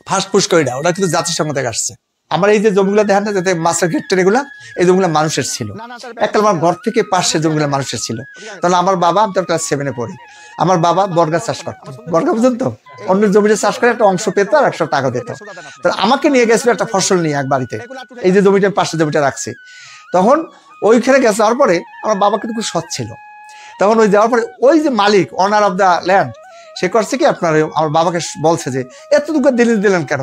First পুরস্কার ওটা কিন্তু জাতিসংঘ থেকে আসছে। আমার এই যে জমিগুলো দেখেন না, যাতে মাছের গেটের এগুলা, এই জমিগুলো মানুষের ছিল। একটা আমার ঘর থেকে পাশে জমিগুলো মানুষের ছিল। তাহলে আমার বাবা, আমি তো ক্লাস 7-এ পড়ি, আমার বাবা বর্গা চাষ করতো। বর্গা বুঝুন তো, অন্যের জমিতে চাষ করে একটা অংশ পেতো আর 100 টাকা দিত। তাহলে আমাকে নিয়ে গেছিল একটা ফসল নিয়ে এক বাড়িতে, এই যে জমিটার পাশে জমিটা রাখছি। তখন ওইখানে গেছে, যাওয়ার পরে আমার বাবা কিন্তু খুব সৎ ছিল। তখন ওই যাওয়ার পরে ওই যে মালিক, অনার অফ দ্য ল্যান্ড, সে করছে কি, আপনার আমার বাবাকে বলছে যে এতটুকু দিলেন কেন,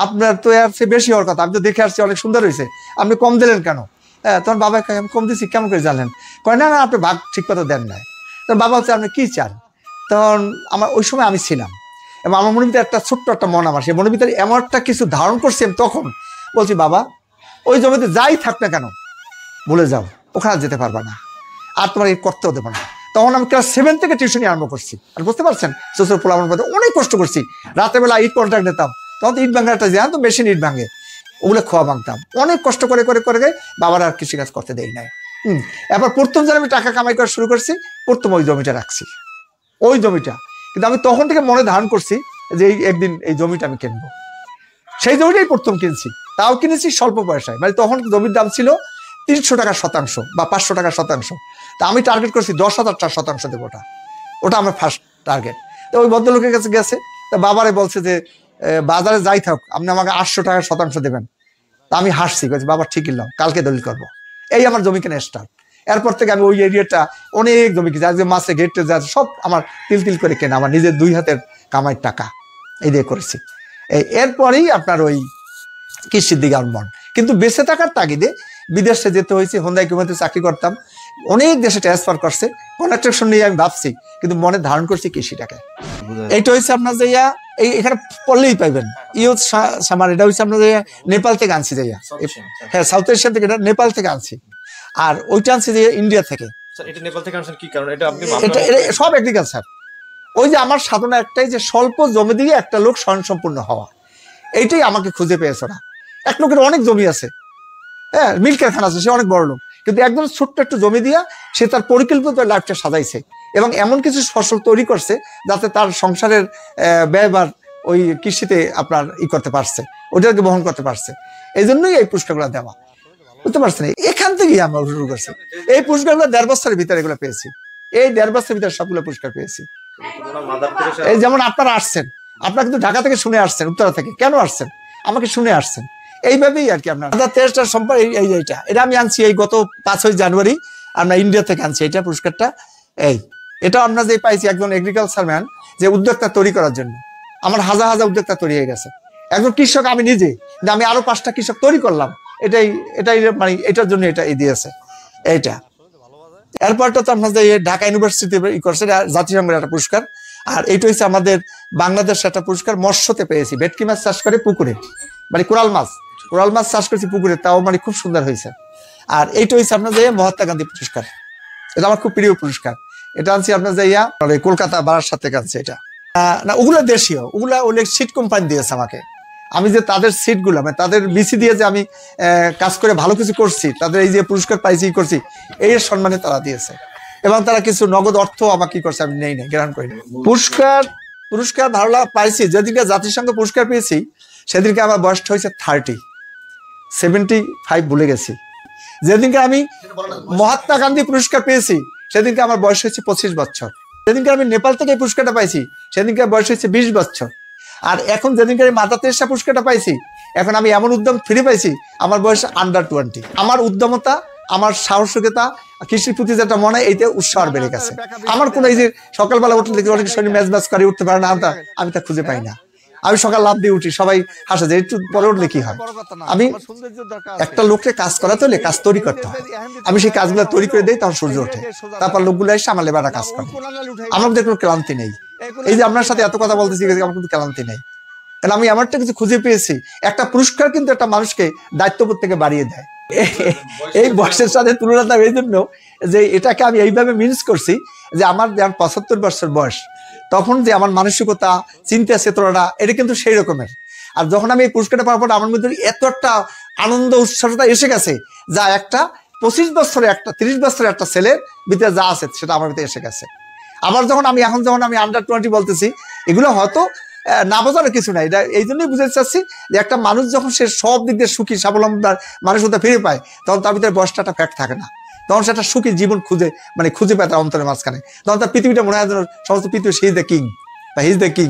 আপনার তো এর চেয়ে বেশি হওয়ার কথা, আমি তো দেখে আসছি অনেক সুন্দর হয়েছে, আপনি কম দিলেন কেন? হ্যাঁ, তখন বাবা আমি কম দিচ্ছি কেমন করে জানলেন? কয় না আপনি ভাগ ঠিক মতো দেন নাই। তখন বাবা হচ্ছে আপনি কি চান? তখন আমার ওই সময় আমি ছিলাম, এবং আমার মনের ভিতরে একটা ছোট্ট একটা মন, আমার সেই মনের ভিতরে এমন একটা কিছু ধারণ করছি। আমি তখন বলছি, বাবা ওই জমিতে যাই থাক না কেন, ভুলে যাও, ওখানে যেতে পারবা না, আর তোমার এই করতেও দেবো না। তখন আমি ক্লাস 7 থেকে টিউশনি আরম্ভ করছি। আর বুঝতে পারছেন, শ্বশুর পোলামের মধ্যে অনেক কষ্ট করছি। রাতের বেলা ইট কন্ট্রাক্ট নিতাম, তখন তো ইট ভাঙার একটা যে তো মেশিন ইট ভাঙে, ওগুলো খোয়া ভাঙতাম। অনেক কষ্ট করে করে করে বাবার আর কৃষিকাজ করতে দেই নাই। এবার প্রথম যেন আমি টাকা কামাই করা শুরু করছি, প্রথম ওই জমিটা রাখছি, ওই জমিটা। কিন্তু আমি তখন থেকে মনে ধারণ করছি যে একদিন এই জমিটা আমি কিনবো। সেই জমিটাই প্রথম কিনছি, তাও কিনেছি স্বল্প পয়সায়। মানে তখন জমির দাম ছিল 300 টাকা শতাংশ বা 500 টাকা শতাংশ। তা আমি টার্গেট করছি 10,000 টাকা শতাংশ দেবো, ওটা আমার ফার্স্ট টার্গেট। তো ওই ভদ্রলোকের কাছে গেছে, তা বাবারে বলছে যে বাজারে যাই থাক, আপনি আমাকে 800 টাকা শতাংশ দেবেন। তা আমি হাসছি, বলছি বাবা ঠিক কিনলাম, কালকে দলিল করবো। এই আমার জমি কেনা স্টার্ট। এরপর থেকে আমি ওই এরিয়াটা অনেক জমি কিনছি, আজকে মাসে গেটে যা সব আমার তিল করে কেনা, আমার নিজের 2 হাতের কামাই টাকা এই দিয়ে করেছি। এরপরেই আপনার ওই কৃষির দিকে আমার মন, কিন্তু বেঁচে থাকার তাগিদে বিদেশে যেতে হয়েছে। হোন্ডাই কোম্পানিতে চাকরি করতাম, অনেক দেশে ট্রান্সফার করছে, কন্ট্রাকশন নিয়ে আমি ভাবছি, কিন্তু মনে ধারণ করছি কৃষিটাকে। এইটা হচ্ছে আপনার যে এখানে পড়লেই পাইবেন ইউথ সামার। এটা হচ্ছে আপনার যে নেপাল থেকে আনছি, যাইয়া হ্যাঁ সাউথ এশিয়া থেকে, এটা নেপাল থেকে আনছি। আর ওইটা আনছি যে ইন্ডিয়া থেকে। এটা নেপাল থেকে আনছেন কি কারণ? এটা সব এগ্রিকালচার। ওই যে আমার সাধনা একটাই, যে স্বল্প জমি দিয়ে একটা লোক স্বয়ংসম্পূর্ণ হওয়া, এইটাই আমাকে খুঁজে পেয়েছে ওরা। এক লোকের অনেক জমি আছে, হ্যাঁ মিল কারখানা আছে, সে অনেক বড় লোক, কিন্তু একদম ছোট্ট একটু জমি দিয়া সে তার পরিকল্পিত লাইফটা সাজাইছে, এবং এমন কিছু ফসল তৈরি করছে যাতে তার সংসারের ব্যয়ভার ওই কৃষিতে আপনার করতে পারছে, ওটাকে বহন করতে পারছে। এই জন্যই এই পুরস্কারগুলো দেওয়া, বুঝতে পারছেন? এখান থেকেই আমরা শুরু করছি। এই পুরস্কারগুলো 1.5 বছরের ভিতরে এগুলো পেয়েছি, এই 1.5 বছরের ভিতরে সবগুলো পুরস্কার পেয়েছি। এই যেমন আপনারা আসছেন, আপনারা কিন্তু ঢাকা থেকে শুনে আসছেন, উত্তরা থেকে কেন আসছেন, আমাকে শুনে আসছেন, এইভাবেই আর কি। আপনার 2023 সম্পর্ক এটা আমি আনছি এই গত 5ই জানুয়ারি, আমরা ইন্ডিয়া থেকে আনছি এটা পুরস্কারটা। এটা আমরা যে পাইছি একজন এগ্রিকালচার ম্যান, যে উদ্যোক্তা তৈরি করার জন্য। আমার হাজার হাজার উদ্যোক্তা তৈরি হয়ে গেছে, একজন কৃষক আমি নিজে, আমি আরো 5টা কৃষক তৈরি করলাম, এটাই মানে এটার জন্য এটা দিয়েছে এইটা। এরপরটা তো আপনার যে ঢাকা ইউনিভার্সিটি করছে, জাতিসংঘের একটা পুরস্কার। আর এইটা হচ্ছে আমাদের বাংলাদেশ একটা পুরস্কার, মৎস্যতে পেয়েছি, ভেটকি মাছ চাষ করে পুকুরে, মানে কোরাল মাছ চাষ করেছি পুকুরে, তাও মানে খুব সুন্দর হয়েছে। আর এইটা হচ্ছে আপনার যে মহাত্মা গান্ধী পুরস্কার, এটা আমার খুব প্রিয় পুরস্কার। এটা আনছি আপনার যে কলকাতা বারাসাত থেকে আনছি এটা। না ওগুলো দেশীয়, ওগুলা অনেক সিট কোম্পানি দিয়েছে আমাকে। আমি যে তাদের সিটগুলো, মানে তাদের বিসি দিয়ে যে আমি কাজ করে ভালো কিছু করছি, তাদের এই যে পুরস্কার পাইছি করছি, এই সম্মানে তারা দিয়েছে, এবং তারা কিছু নগদ অর্থ আমাকে কি করছে আমি নেই গ্রহণ করি। পুরস্কার ভালো পাইছি যেদিনকে জাতিসংঘ পুরস্কার পেয়েছি, সেদিনকে আমার বয়সটা হয়েছে 75 ভুলে গেছি। যেদিনকে আমি মহাত্মা গান্ধী পুরস্কার পেয়েছি, সেদিনকে আমার বয়স হয়েছে 25 বছর। যেদিনকে আমি নেপাল থেকে পুরস্কারটা পাইছি, সেদিনকে বয়স হয়েছে 20 বছর। আর এখন যেদিনকে আমি মাদার তেরেসা পুরস্কারটা পাইছি, এখন আমি এমন উদ্যম ফিরে পাইছি, আমার বয়স আন্ডার 20। আমার উদ্যমতা, আমার সাহসিকতা, কৃষির প্রতি যেটা মনে, এইটা উৎসাহ বেড়ে গেছে। আমার কোনো এই যে সকালবেলা উঠলে দেখি অনেক শরীর ম্যাচ করে উঠতে পারে না, আমি তা খুঁজে পাই না। আমি সকাল লাভ দিয়ে উঠি, সবাই হাসে যে একটু পরে উঠলে কি হয়। আমি একটা লোককে কাজ করাতে হলে কাজ তৈরি করতে হয়, আমি সেই কাজগুলো তৈরি করে দিই, তখন সূর্য ওঠে, তারপর লোকগুলো এসে আমার লেবাররা কাজ করে। আমার মধ্যে কোনো ক্লান্তি নেই। এই যে আপনার সাথে এত কথা বলতেছি, আমার কিন্তু ক্লান্তি নেই, কারণ আমি এমনটা কিছু খুঁজে পেয়েছি। একটা পুরস্কার কিন্তু একটা মানুষকে দায়িত্ববোধ থেকে বাড়িয়ে দেয়। এই বয়সের সাথে তুলনা এই জন্য যে এটাকে আমি এইভাবে মিনস করছি, যে আমার 75 বছর বয়স, তখন যে আমার মানসিকতা, চিন্তা চেতনাটা, এটা কিন্তু সেই রকমের। আর যখন আমি এই পুরস্কারটা পাওয়ার পর আমার মধ্যে এত একটা আনন্দ উৎসাহতা এসে গেছে, যা একটা 25 বছরের একটা 30 বছরের একটা ছেলের ভিতরে যা আছে সেটা আমার ভিতরে এসে গেছে। আবার যখন আমি এখন যখন আমি আন্ডার 20 বলতেছি, এগুলো হয়তো না বোঝানোর কিছু নাই। এটা এই জন্যই বুঝাতে চাচ্ছি যে একটা মানুষ যখন সে সব দিক দিয়ে সুখী স্বাবলম্বী মানুষতা ফিরে পায়, তখন তার ভিতরে বয়সটা একটা ফ্যাক্ট থাকে না, তখন সেটা সুখী জীবন খুঁজে পায় তার অন্তরের মাঝখানে। তখন তার পৃথিবীটা মনে হয় যেন সমস্ত পৃথিবী সি ইজ দ্য কিং বা হি ইজ দ্য কিং,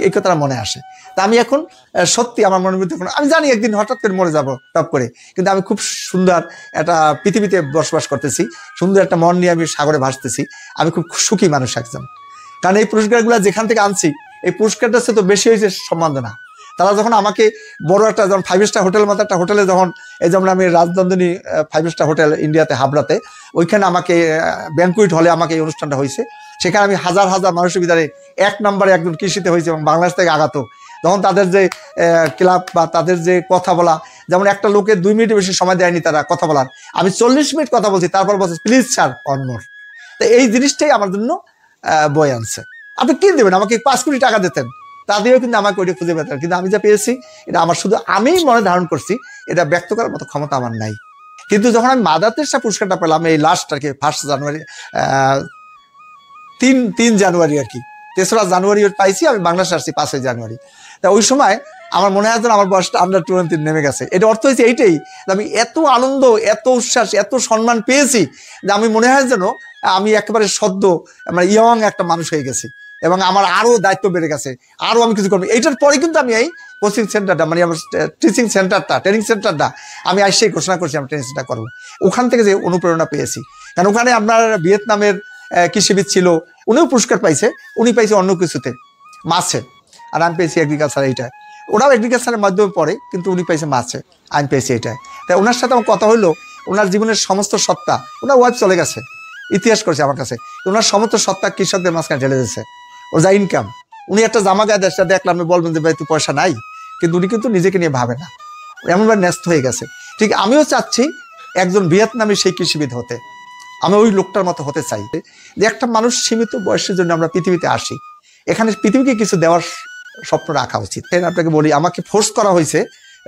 এই কথাটা মনে আসে। তা আমি এখন সত্যি আমার মনের মধ্যে আমি জানি একদিন হঠাৎ করে মরে যাব টপ করে, কিন্তু আমি খুব সুন্দর একটা পৃথিবীতে বসবাস করতেছি, সুন্দর একটা মন নিয়ে আমি সাগরে ভাসতেছি, আমি খুব সুখী মানুষ একজন। কারণ এই পুরস্কারগুলো যেখান থেকে আনছি, এই পুরস্কারটা তো বেশি হয়েছে সম্মাননা। তারা যখন আমাকে বড় একটা যখন 5 স্টার হোটেল মতো একটা হোটেলে যখন এই যেমন আমি রাজনন্দিনী 5 স্টার হোটেল ইন্ডিয়াতে হাবড়াতে, ওইখানে আমাকে ব্যাঙ্কুইট হলে আমাকে এই অনুষ্ঠানটা হয়েছে, সেখানে আমি হাজার হাজার মানুষের ভিতরে 1 নম্বরে একজন কৃষিতে হয়েছে এবং বাংলাদেশ থেকে আগত। তখন তাদের যে ক্লাব বা তাদের যে কথা বলা, যেমন একটা লোকের 2 মিনিটের বেশি সময় দেয়নি তারা কথা বলার, আমি 40 মিনিট কথা বলছি, তারপর বলছি প্লিজ স্যার অন মোর। তো এই জিনিসটাই আমার জন্য বই আনছে। আপনি কি দেবেন, আমাকে 5 কোটি টাকা দিতেন, তা দিয়েও কিন্তু আমাকে ওইটা খুঁজে পেতেন, কিন্তু আমি যা পেয়েছি এটা আমার শুধু আমিই মনে ধারণ করছি, এটা ব্যক্ত করার মতো ক্ষমতা আমার নাই। কিন্তু যখন আমি মাদার তেরেসা পুরস্কারটা পেলাম এই লাস্ট আর কি 1 জানুয়ারি 3 জানুয়ারি আর কি, 3রা জানুয়ারি পাইছি, আমি বাংলাদেশে আসছি 5 জানুয়ারি। তা ওই সময় আমার মনে হয় যেন আমার বয়সটা আন্ডার 20 নেমে গেছে। এটা অর্থ হয়েছে এইটাই, আমি এত আনন্দ, এত উচ্ছ্বাস, এত সম্মান পেয়েছি যে আমি মনে হয় যেন আমি একেবারে সদ্য মানে ইয়ং একটা মানুষ হয়ে গেছি, এবং আমার আরো দায়িত্ব বেড়ে গেছে, আরো আমি কিছু করবো। এইটার পরে কিন্তু আমি এই কোচিং সেন্টারটা মানে আমার টিচিং সেন্টারটা, ট্রেনিং সেন্টারটা আমি আসেই ঘোষণা করছি আমি ট্রেনিং সেন্টার করবো। ওখান থেকে যে অনুপ্রেরণা পেয়েছি, কারণ ওখানে আপনার ভিয়েতনামের কৃষিবিদ ছিল, উনিও পুরস্কার পাইছে, উনি পাইছে অন্য কিছুতে, মাছে, আর আমি পেয়েছি এগ্রিকালচার। এইটা ওরাও এগ্রিকালচারের মাধ্যমে পড়ে, কিন্তু উনি পাইছে মাছে, আমি পেয়েছি এটাই। তাই ওনার সাথে আমার কথা হলো, ওনার জীবনের সমস্ত সত্তা, ওনার ওয়াইফ চলে গেছে, ইতিহাস করছে আমার কাছে, ওনার সমস্ত সত্তা কৃষকদের মাঝখানে ঢেলে দিয়েছে, ওর যা ইনকাম। উনি একটা জামা গায়ে দেশটা দেখলাম, আমি বলবেন যে ভাই তুই পয়সা নাই, কিন্তু উনি কিন্তু নিজেকে নিয়ে ভাবে না, এমনভাবে ন্যস্ত হয়ে গেছে। ঠিক আমিও চাচ্ছি একজন ভিয়েতনামী সেই কৃষিবিদ হতে, আমি ওই লোকটার মতো হতে চাই, যে একটা মানুষ সীমিত বয়সের জন্য আমরা পৃথিবীতে আসি, এখানে পৃথিবীকে কিছু দেওয়ার স্বপ্ন রাখা উচিত। আপনাকে বলি, আমাকে ফোর্স করা হয়েছে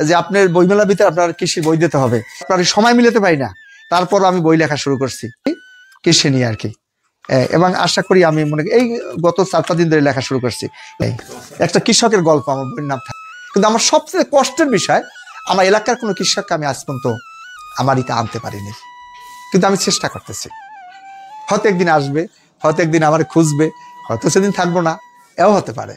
যে আপনার বইমেলার ভিতরে আপনার কৃষি বই দিতে হবে, আপনার সময় মিলাতে পারি না, তারপর আমি বই লেখা শুরু করছি কৃষি নিয়ে আর কি। এবং আশা করি আমি মনে এই গত 4-5 দিন ধরে লেখা শুরু করছি। একটা কৃষকের গল্প আমার বইয়ের নাম থাকে, কিন্তু আমার সবচেয়ে কষ্টের বিষয়, আমার এলাকার কোনো কৃষককে আমি আজ পর্যন্ত আমার ইতে আনতে পারিনি, কিন্তু আমি চেষ্টা করতেছি। হয়তো একদিন আসবে, হয়তো একদিন আমার খুঁজবে, হয়তো সেদিন থাকবো না, এও হতে পারে।